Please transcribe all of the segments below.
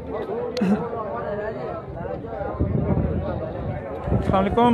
अस्सलाम वालेकुम।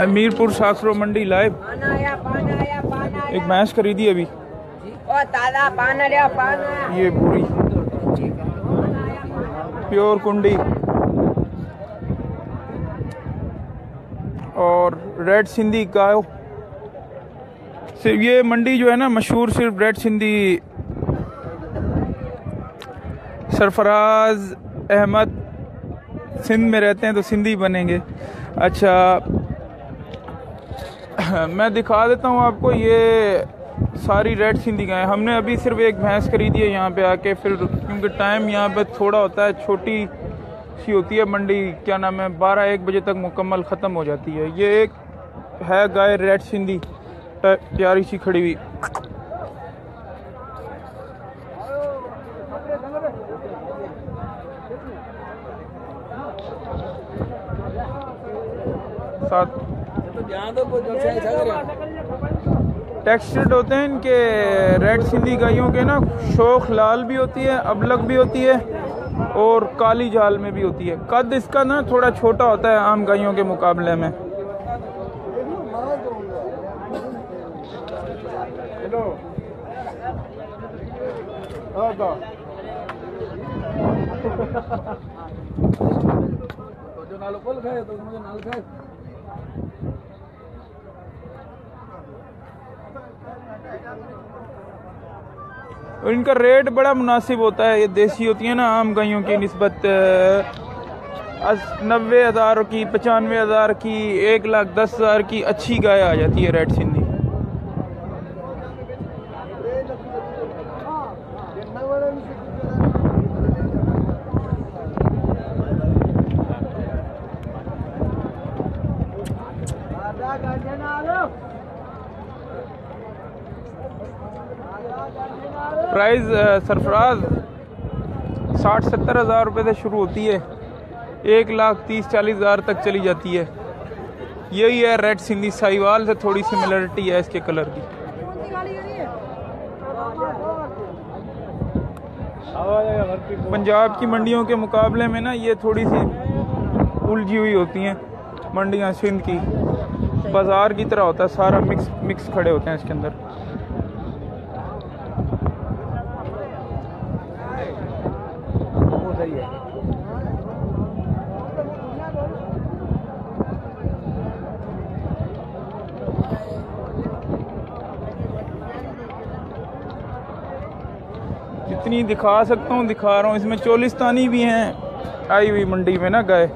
मीरपुर सासरो मंडी लाइव। एक भैंस खरीदी अभी, ये पूरी प्योर कुंडी और रेड सिंधी गाय। सिर्फ ये मंडी जो है ना मशहूर सिर्फ रेड सिंधी, सरफराज अहमद सिंध में रहते हैं तो सिंधी बनेंगे। अच्छा मैं दिखा देता हूँ आपको, ये सारी रेड सिंधी गाय। हमने अभी सिर्फ एक भैंस खरीदी है यहाँ पे आके, फिर क्योंकि टाइम यहाँ पे थोड़ा होता है, छोटी सी होती है मंडी, क्या नाम है 12-1 बजे तक मुकम्मल ख़त्म हो जाती है। ये एक है गाय रेड सिंधी प्यारी सी खड़ी हुई। साथ टेक्सचर्ड होते हैं इनके रेड सिंधी गायों के ना, शोख लाल भी होती है, अबलग भी होती है और काली जाल में भी होती है। कद इसका ना थोड़ा छोटा होता है आम गायों के मुकाबले में। और इनका रेट बड़ा मुनासिब होता है। ये देसी होती है ना आम गायों की निस्बत 90,000 की, 95,000 की, 1,10,000 की अच्छी गाय आ जाती है रेड सिंधी। प्राइस सरफराज 60-70 हज़ार रुपये से शुरू होती है, 1,30,40 हज़ार तक चली जाती है। यही है रेड सिंधी, साहिवाल से थोड़ी सिमिलरिटी है इसके कलर की। पंजाब की मंडियों के मुकाबले में ना ये थोड़ी सी उलझी हुई होती हैं मंडियाँ। सिंध की बाजार की तरह होता है, सारा मिक्स खड़े होते हैं इसके अंदर। जितनी दिखा सकता हूँ दिखा रहा हूँ। इसमें चोलिस्तानी भी हैं आई हुई मंडी में ना गाय,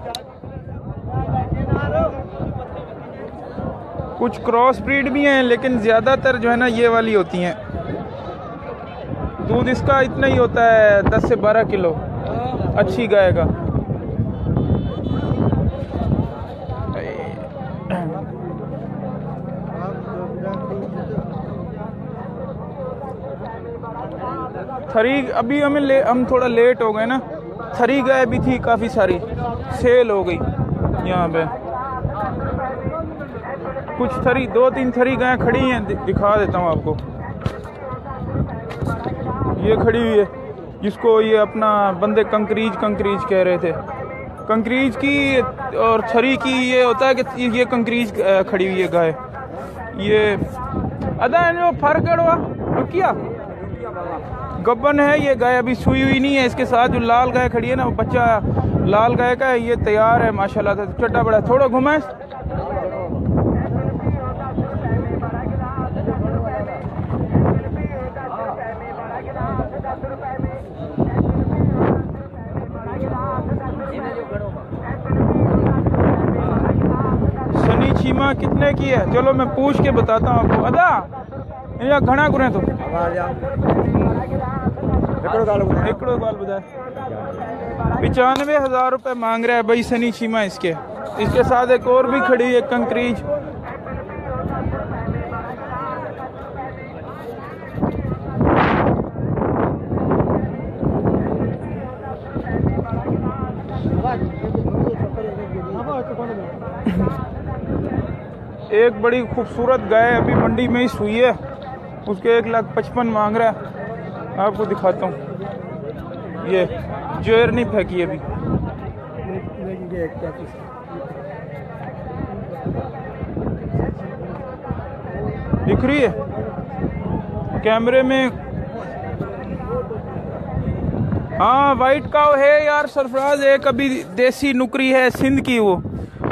कुछ क्रॉस ब्रीड भी हैं, लेकिन ज़्यादातर जो है ना ये वाली होती हैं। दूध इसका इतना ही होता है 10 से 12 किलो अच्छी गाय का। थरी अभी हम थोड़ा लेट हो गए ना, थरी गाय भी थी काफ़ी सारी, सेल हो गई यहाँ पे। कुछ थरी 2-3 थरी गाय खड़ी हैं, दिखा देता हूँ आपको। ये खड़ी हुई है जिसको ये अपना बंदे कंकरीज कह रहे थे। कंकरीज की और थरी की ये होता है कि ये कंकरीज खड़ी हुई है गाय। ये अदा जो फर्क हुआ रुकिया गब्बन है। ये गाय अभी सुई हुई नहीं है। इसके साथ जो लाल गाय खड़ी है ना, वो बच्चा लाल गाय का है। ये तैयार है माशाल्लाह से, चट्टा बड़ा। थोड़ा घुमाए सनी चीमा कितने की है? चलो मैं पूछ के बताता हूँ आपको। अदा या घना गुरे तो एकड़ो गाल बताए 95,000 रुपये मांग रहा है भाई सनी चीमा इसके साथ एक और भी खड़ी है कंक्रीज। एक बड़ी खूबसूरत गाय अभी मंडी में ही सुई है, उसके 1,55,000 मांग रहा है। आपको दिखाता हूँ, ये जोर नहीं फेंकी अभी। दिख रही है कैमरे में? हाँ वाइट काव है यार सरफराज, एक अभी देसी नुकरी है सिंध की, वो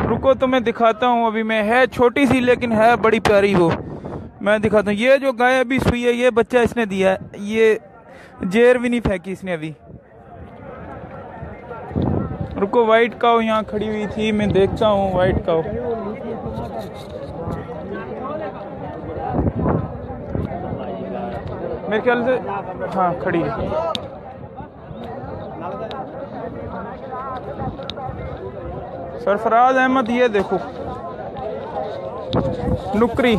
रुको तो मैं दिखाता हूँ। अभी मैं है छोटी सी लेकिन है बड़ी प्यारी, वो मैं दिखाता हूँ। ये जो गाय अभी सुई है ये बच्चा इसने दिया है, ये जेर भी नहीं फेंकी इसने अभी। रुको वाइट काव यहाँ खड़ी हुई थी, मैं देखता हूँ वाइट काव। मेरे ख्याल से हाँ खड़ी है। सरफराज अहमद ये देखो नुकरी,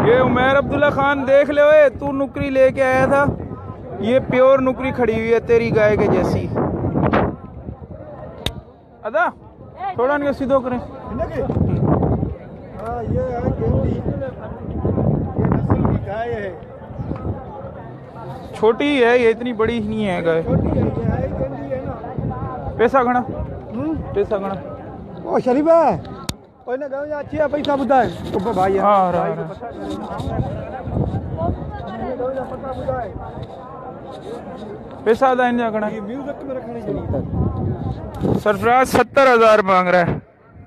ये उमर अब्दुल्ला खान देख ले, ओए तू नुकरी लेके आया था, ये प्योर नुकरी खड़ी हुई है तेरी गाय के जैसी। अदा थोड़ा नहीं सीधो करें। ये नस्ल की गाय है, छोटी है ये, इतनी बड़ी नहीं है गाय। पैसा घना पैसा घना ओ शरीफ है कोई ना गाँव अच्छी है पैसा बुधा है तो भाई हाँ पैसा अदा नहीं घना। सरफराज 70,000 मांग रहा है।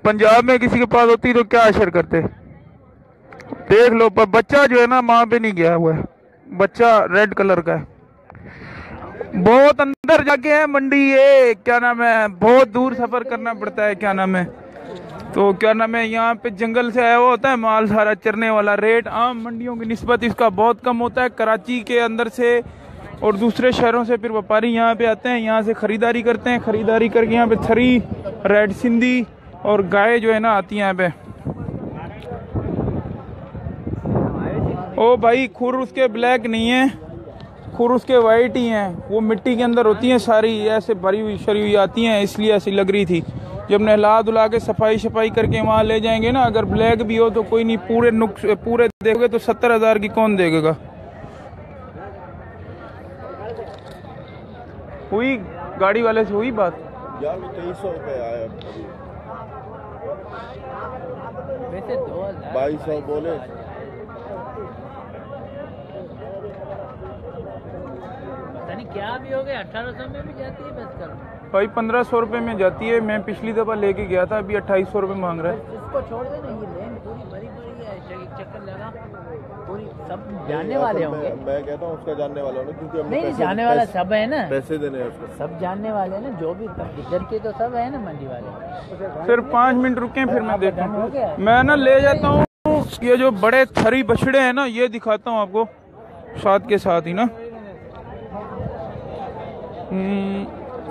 पंजाब में किसी के पास होती तो क्या असर करते, देख लो। पर बच्चा जो है ना माँ पे नहीं गया हुआ है, बच्चा रेड कलर का है। बहुत अंदर जाके है मंडी, ये क्या नाम है, बहुत दूर सफर करना पड़ता है, क्या नाम है तो क्या नाम है, यहाँ पे जंगल से आया हुआ होता है माल सारा चरने वाला। रेट आम मंडियों की निस्बत इसका बहुत कम होता है। कराची के अंदर से और दूसरे शहरों से फिर व्यापारी यहाँ पे आते हैं, यहाँ से खरीदारी करते हैं। खरीदारी करके यहाँ पे थरी, रेड सिंधी और गाय जो है ना आती हैं यहाँ पे। ओ भाई खुर उसके ब्लैक नहीं है, खुर उसके वाइट ही हैं, वो मिट्टी के अंदर होती हैं सारी, ऐसे भरी हुई शरी हुई आती हैं, इसलिए ऐसी लग रही थी। जब नहला धुला के सफाई शफाई करके वहाँ ले जाएंगे ना, अगर ब्लैक भी हो तो कोई नहीं, पूरे नुक्स पूरे देखोगे तो 70,000 की कौन देगा। हुई गाड़ी वाले से हुई बात यार, 2300 रुपये आया, 2200 बोले। क्या भी हो गया, 1800 में भी जाती है बस कर भाई, 1500 रुपये में जाती है। मैं पिछली दफा लेके गया था, अभी 2800 रुपये मांग रहा है। इसको छोड़ दे ना, ये लेन पूरी भरी पड़ी है, चक्कर लगा पूरी, सब जानने वाले होंगे। मैं कहता हूँ उसका जानने वाला ना, क्योंकि नहीं जानने वाला सब है ना, पैसे देने हैं उसको, सब जानने वाले ना, जो भी इधर के तो सब है ना मंडी वाले। सिर्फ 5 मिनट रुके फिर मैं देखता हूँ। मैं ना ले जाता हूँ ये जो बड़े थरी बछड़े हैं ना, ये दिखाता हूँ आपको साथ के साथ ही ना।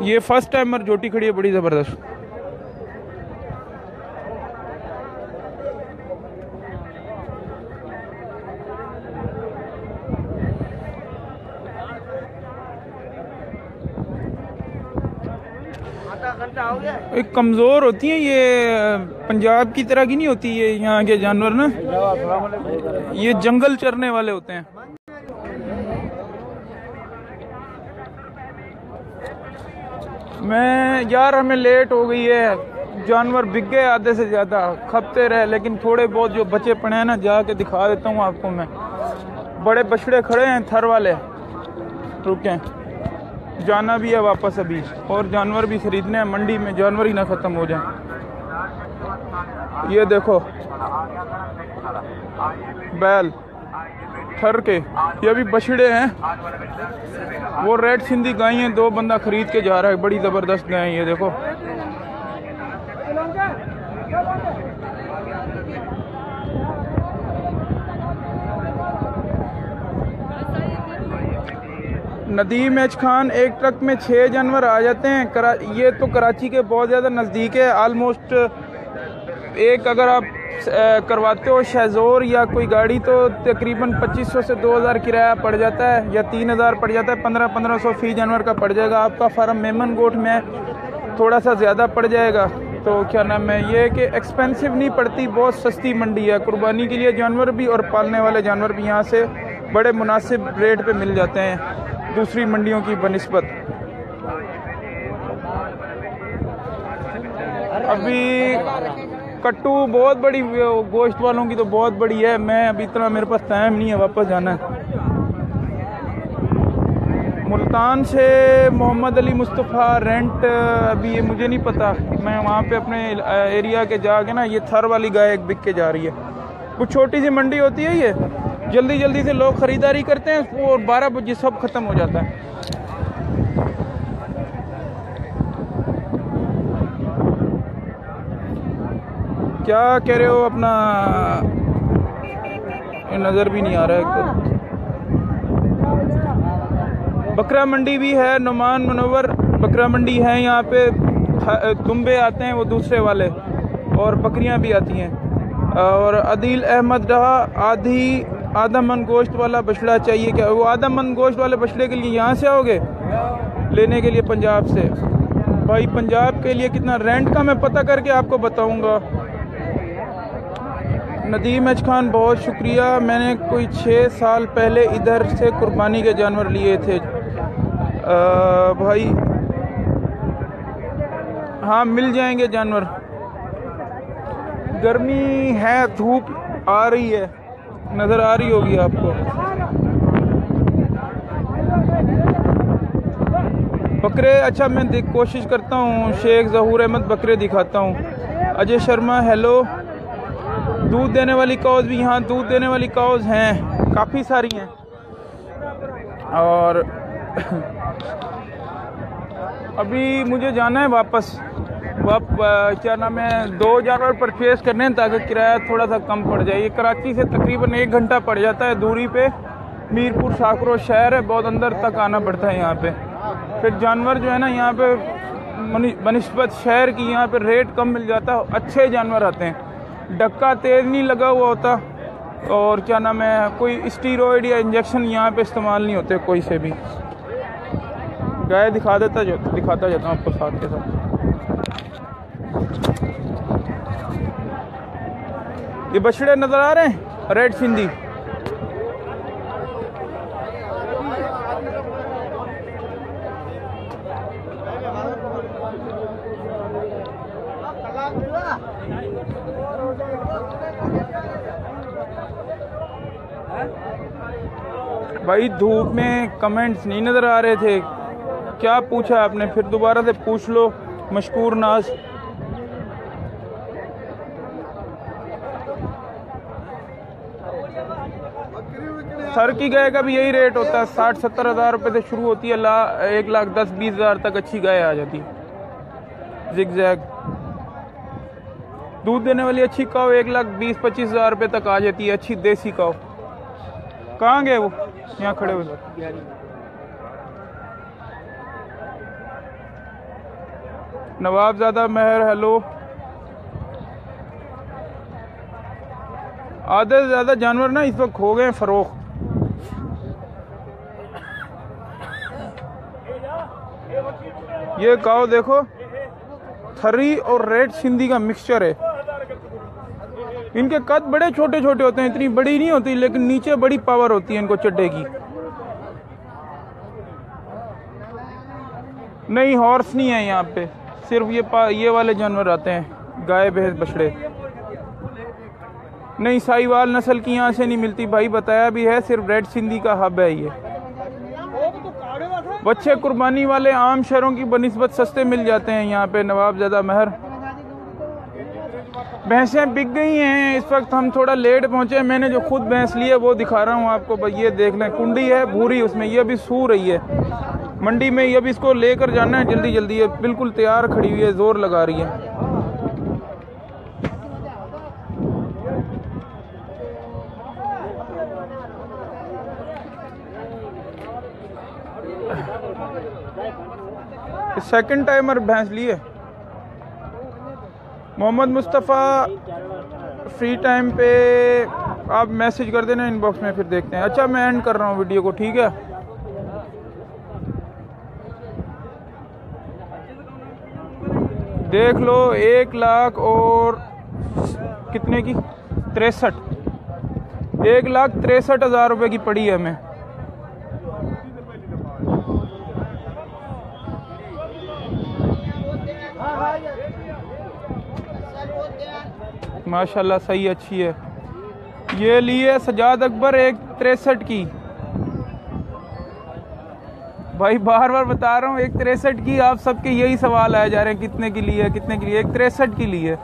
ये फर्स्ट टाइमर जोटी खड़ी है बड़ी जबरदस्त। एक कमजोर होती है ये, पंजाब की तरह की नहीं होती ये यहाँ के जानवर ना, ये जंगल चरने वाले होते हैं। मैं यार हमें लेट हो गई है, जानवर बिक गए आधे से ज़्यादा, खपते रहे, लेकिन थोड़े बहुत जो बचे पड़े हैं ना जाके दिखा देता हूँ आपको मैं। बड़े बछड़े खड़े हैं थर वाले, रुके, जाना भी है वापस अभी, और जानवर भी खरीदने हैं मंडी में, जानवर ही ना ख़त्म हो जाए। ये देखो बैल थर के, ये भी बछड़े हैं, वो रेड सिंधी गाय हैं, 2 बंदा खरीद के जा रहा है, बड़ी जबरदस्त गाय है ये देखो। नदीम एच खान, एक ट्रक में 6 जानवर आ जाते हैं। ये तो कराची के बहुत ज़्यादा नज़दीक है। आलमोस्ट एक अगर आप करवाते हो शहजोर या कोई गाड़ी तो तकरीबन 2500 से 2000 किराया पड़ जाता है, या 3000 पड़ जाता है। 1500 फी जानवर का पड़ जाएगा। आपका फार्म मेमन गोट में थोड़ा सा ज़्यादा पड़ जाएगा। तो क्या नाम है, ये कि एक्सपेंसिव नहीं पड़ती, बहुत सस्ती मंडी है। कुर्बानी के लिए जानवर भी और पालने वाले जानवर भी यहाँ से बड़े मुनासिब रेट पे मिल जाते हैं दूसरी मंडियों की बनिस्बत। अभी कट्टू बहुत बड़ी, गोश्त वालों की तो बहुत बड़ी है। मैं अभी इतना, मेरे पास टाइम नहीं है, वापस जाना है। मुल्तान से मोहम्मद अली मुस्तफ़ा रेंट, अभी ये मुझे नहीं पता। मैं वहाँ पे अपने एरिया के जाके ना, ये थर वाली गाय एक बिक के जा रही है। कुछ छोटी सी मंडी होती है, ये जल्दी जल्दी से लोग ख़रीदारी करते हैं और 12 बजे सब ख़त्म हो जाता है। क्या कह रहे हो अपना, नज़र भी नहीं आ रहा है। बकरा मंडी भी है, नुमान मुनव्वर बकरा मंडी है। यहाँ पे दुम्बे आते हैं वो दूसरे वाले, और बकरियाँ भी आती हैं। और अदील अहमद रहा, आधा मन गोश्त वाला बछड़ा चाहिए। क्या वो आधा मन गोश्त वाले बछड़े के लिए यहाँ से आओगे लेने के लिए पंजाब से? भाई पंजाब के लिए कितना रेंट का मैं पता करके आपको बताऊँगा। नदीम एच खान, बहुत शुक्रिया। मैंने कोई 6 साल पहले इधर से कुर्बानी के जानवर लिए थे। भाई हाँ, मिल जाएंगे जानवर। गर्मी है, धूप आ रही है, नज़र आ रही होगी आपको। बकरे, अच्छा मैं कोशिश करता हूँ शेख ज़हूर अहमद बकरे दिखाता हूँ। अजय शर्मा, हेलो। दूध देने वाली काउज भी, यहाँ दूध देने वाली काउज हैं, काफ़ी सारी हैं। और अभी मुझे जाना है वापस। क्या नाम है, 2 जानवर परचेज़ करने हैं ताकि किराया थोड़ा सा कम पड़ जाए। ये कराची से तकरीबन 1 घंटा पड़ जाता है दूरी पे। मीरपुर शाहपुर शहर है, बहुत अंदर तक आना पड़ता है यहाँ पे। फिर जानवर जो है ना यहाँ पे बनिस्बत शहर की यहाँ पे रेट कम मिल जाता है, अच्छे जानवर आते हैं। डक्का तेल नहीं लगा हुआ होता, और क्या नाम है, कोई स्टीरॉयड या इंजेक्शन यहाँ पे इस्तेमाल नहीं होते कोई से भी। गाय दिखाता जाता हूँ आपको साथ के साथ। ये बछड़े नजर आ रहे हैं, रेड सिंधी। भाई धूप में कमेंट्स नहीं नजर आ रहे थे। क्या पूछा आपने? फिर दोबारा से पूछ लो। मशकूर नाज, सर की गाय का भी यही रेट होता है, 60-70 हज़ार रुपये से शुरू होती है, 1,10,20,000 तक अच्छी गाय आ जाती है। जिगजैग दूध देने वाली अच्छी काव 1,20,25 हज़ार रुपये तक आ जाती है, अच्छी देसी काव। कहाँ गए वो? यहाँ खड़े हुए। नवाबजादा महर, हेलो। आधे से ज़्यादा जानवर ना इस वक्त हो गए फरोख्त। ये काव देखो, थरी और रेड सिंधी का मिक्सचर है। इनके कद बड़े छोटे छोटे होते हैं, इतनी बड़ी नहीं होती, लेकिन नीचे बड़ी पावर होती है इनको चड्डे की। नहीं, हॉर्स नहीं है यहाँ पे, सिर्फ ये वाले जानवर आते हैं, गाय भैंस बछड़े। नहीं, साहिवाल नस्ल की यहाँ से नहीं मिलती भाई, बताया भी है, सिर्फ रेड सिंधी का हब है ये। बच्चे कुर्बानी वाले आम शहरों की बनिस्बत सस्ते मिल जाते हैं यहाँ पे। नवाबजादा महर, भैंसें बिक गई हैं इस वक्त, हम थोड़ा लेट पहुँचे। मैंने जो खुद भैंस ली है वो दिखा रहा हूँ आपको भाई। ये देख लें, कुंडी है भूरी, उसमें ये अभी सू रही है मंडी में। ये अभी इसको लेकर जाना है जल्दी जल्दी। ये बिल्कुल तैयार खड़ी हुई है, जोर लगा रही है। सेकंड टाइमर भैंस ली है। मोहम्मद मुस्तफ़ा फ्री टाइम पे आप मैसेज कर देना इनबॉक्स में, फिर देखते हैं। अच्छा मैं एंड कर रहा हूँ वीडियो को, ठीक है। देख लो 1,00,000 और कितने की 63, 1,63,000 रुपये की पड़ी है हमें। माशाल्लाह सही अच्छी है। ये लिए सजाद अकबर 1,63 की। भाई बार बार बता रहा हूँ 1,63 की। आप सबके यही सवाल आए जा रहे हैं कितने की ली है, कितने की ली है। 1,63 की ली है।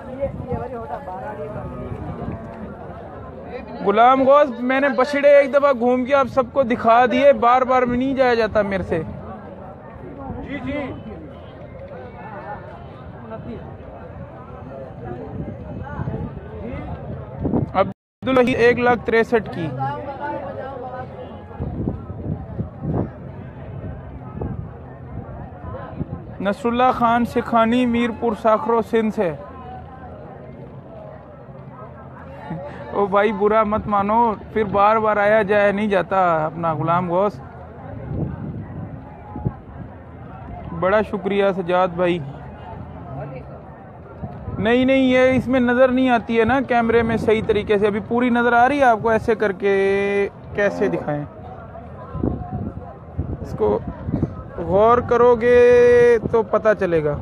गुलाम गौस मैंने बछड़े एक दफा घूम के आप सबको दिखा दिए, बार बार में नहीं जाया जाता मेरे से। जी जी अब्दुल 1,63,000 की। नसरुल्लाह खान सिखानी मीरपुर साखरो सिंध से। ओ भाई बुरा मत मानो, फिर बार बार आया जाया नहीं जाता अपना गुलाम गौस। बड़ा शुक्रिया सजाद भाई। नहीं नहीं ये इसमें नज़र नहीं आती है ना कैमरे में सही तरीके से। अभी पूरी नज़र आ रही है आपको, ऐसे करके कैसे दिखाएं इसको, गौर करोगे तो पता चलेगा।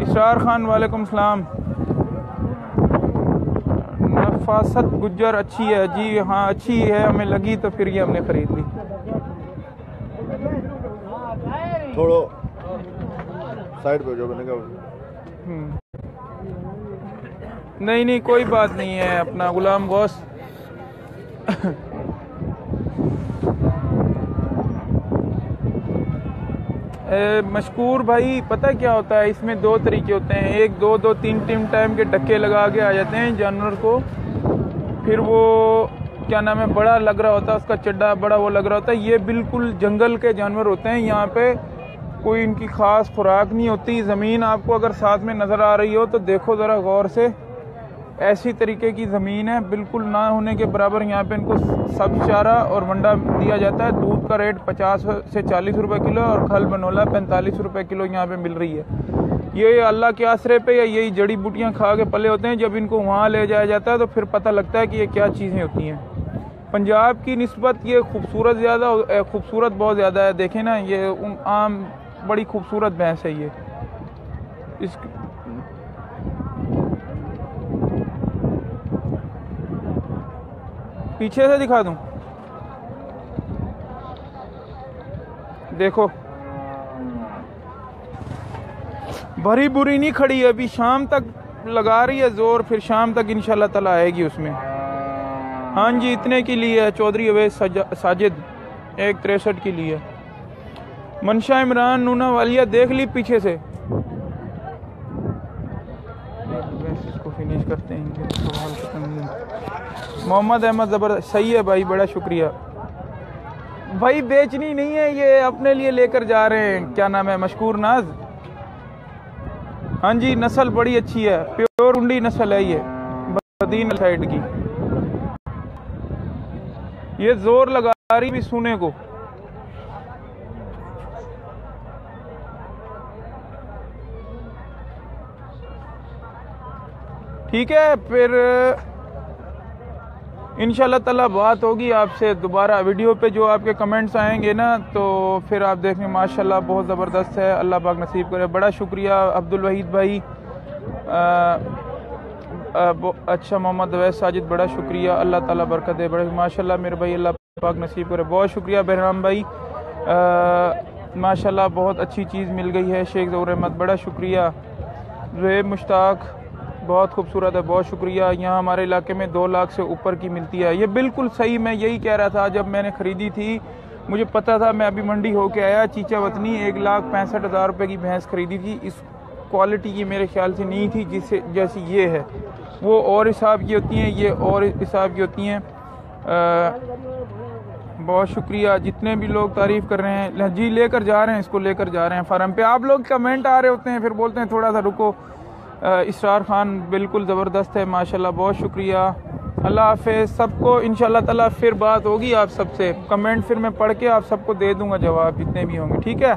इसरार खान वालेकुम सलाम। नफासत गुज्जर अच्छी है जी, हाँ अच्छी है, हमें लगी तो फिर ये हमने खरीद ली। थोड़ा साइड पे जो बनेगा। नहीं नहीं कोई बात नहीं है अपना गुलाम गौस। मशकूर भाई पता क्या होता है, इसमें दो तरीके होते हैं। एक 2-2-3 टाइम के डक्के लगा के आ जाते हैं जानवर को, फिर वो क्या नाम है बड़ा लग रहा होता है, उसका चड्डा बड़ा वो लग रहा होता है। ये बिल्कुल जंगल के जानवर होते हैं, यहाँ पे कोई इनकी ख़ास खुराक नहीं होती। ज़मीन आपको अगर साथ में नज़र आ रही हो तो देखो ज़रा गौर से, ऐसी तरीके की ज़मीन है, बिल्कुल ना होने के बराबर। यहाँ पे इनको सब्ज़ चारा और वंडा दिया जाता है। दूध का रेट 50 से 40 रुपए किलो और खल बनोला 45 रुपए किलो यहाँ पे मिल रही है। ये अल्लाह के आसरे पे या यही जड़ी बूटियाँ खा के पले होते हैं। जब इनको वहाँ ले जाया जाता है तो फिर पता लगता है कि ये क्या चीज़ें होती हैं। पंजाब की निस्बत ये खूबसूरत बहुत ज़्यादा है। देखें ना ये आम बड़ी खूबसूरत भैंस है ये। इस पीछे से दिखा दूं, देखो भरी बुरी नहीं खड़ी है, अभी शाम तक लगा रही है जोर, फिर शाम तक इंशाल्लाह ताला आएगी उसमें। हाँ जी इतने की ली है चौधरी अवैस साजिद 1,63 की ली है। मनशा इमरान नूना वालिया देख ली पीछे से। इसको फिनिश करते हैं। सवाल खत्म। मोहम्मद अहमद ज़बरदस्त सही है भाई, बड़ा शुक्रिया भाई। बेचनी नहीं है ये, अपने लिए लेकर जा रहे हैं। क्या नाम है मशकूर नाज। हाँ जी नस्ल बड़ी अच्छी है, प्योर उंडी नस्ल है ये, बदीन साइड की। ये जोर लगा रही भी सुने को। ठीक है फिर इंशाल्लाह ताला बात होगी आपसे दोबारा वीडियो पे। जो आपके कमेंट्स आएंगे ना तो फिर आप देखें माशाल्लाह बहुत ज़बरदस्त है। अल्लाह पाक नसीब करे। बड़ा शुक्रिया अब्दुल वहीद भाई। अच्छा मोहम्मद अवैस साजिद बड़ा शुक्रिया, अल्लाह ताला बरकत दे। बड़े माशाल्लाह मेरे भाई, अल्लाह पाक नसीब करे। बहुत शुक्रिया बहराम भाई, माशाल्लाह बहुत अच्छी चीज़ मिल गई है। शेख ज़हूर अहमद बड़ा शुक्रिया। ज़ुहैब मुश्ताक बहुत खूबसूरत है, बहुत शुक्रिया। यहाँ हमारे इलाके में 2 लाख से ऊपर की मिलती है। ये बिल्कुल सही, मैं यही कह रहा था जब मैंने ख़रीदी थी, मुझे पता था। मैं अभी मंडी होके आया, चीचा वतनी 1,65,000 रुपये की भैंस ख़रीदी थी। इस क्वालिटी की मेरे ख्याल से नहीं थी जिससे जैसी ये है। वो और हिसाब की होती हैं, ये और हिसाब की होती हैं। बहुत शुक्रिया। जितने भी लोग तारीफ़ कर रहे हैं जी, लेकर जा रहे हैं, इसको लेकर जा रहे हैं फार्म पे। आप लोग कमेंट आ रहे होते हैं, फिर बोलते हैं थोड़ा सा रुको। इसरार खान बिल्कुल ज़बरदस्त है माशाल्लाह, बहुत शुक्रिया। अल्लाह हाफ़िज़ सबको। इंशाल्लाह ताला फिर बात होगी आप सबसे। कमेंट फिर मैं पढ़ के आप सबको दे दूँगा जवाब, जितने भी होंगे। ठीक है।